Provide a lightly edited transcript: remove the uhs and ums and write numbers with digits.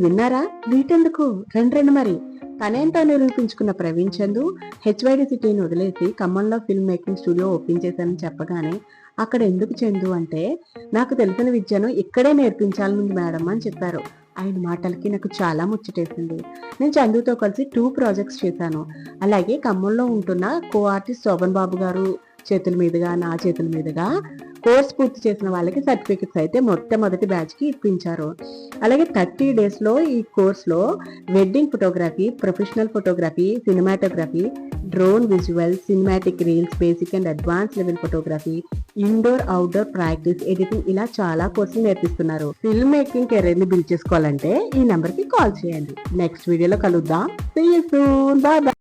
విన్నారా? వీటెందుకు, రెండు మరి. తనేంటో నిరూపించుకున్న ప్రవీణ్ చందు హెచ్వైడి సిటీని వదిలేసి ఖమ్మంలో ఫిల్మ్ మేకింగ్ స్టూడియో ఓపెన్ చేశానని చెప్పగానే అక్కడ ఎందుకు చందు అంటే, నాకు తెలిసిన విద్యను ఇక్కడే నేర్పించాలని మేడం అని చెప్పారు. ఆయన మాటలకి నాకు చాలా ముచ్చటేసింది. నేను చందుతో కలిసి 2 ప్రాజెక్ట్స్ చేశాను. అలాగే ఖమ్మంలో ఉంటున్న కో ఆర్టిస్ట్ శోభన్ బాబు గారు చేతుల మీదుగా, నా చేతుల మీదుగా కోర్స్ పూర్తి చేసిన వాళ్ళకి సర్టిఫికెట్స్ అయితే మొట్టమొదటి బ్యాచ్కి ఇప్పించారు. అలాగే 30 డేస్లో ఈ కోర్స్లో wedding photography, professional photography, cinematography, drone visual, cinematic reels, basic and advance level photography, indoor outdoor practice, editing ఇలా చాలా కోర్సులు నేర్పిస్తున్నారు. ఫిల్మ్ మేకింగ్ కెరీర్ ని బిల్డ్ చేసుకోవాలంటే ఈ నెంబర్ కి కాల్ చేయండి. నెక్స్ట్ వీడియోలో కలుద్దాం. See you soon. Bye bye.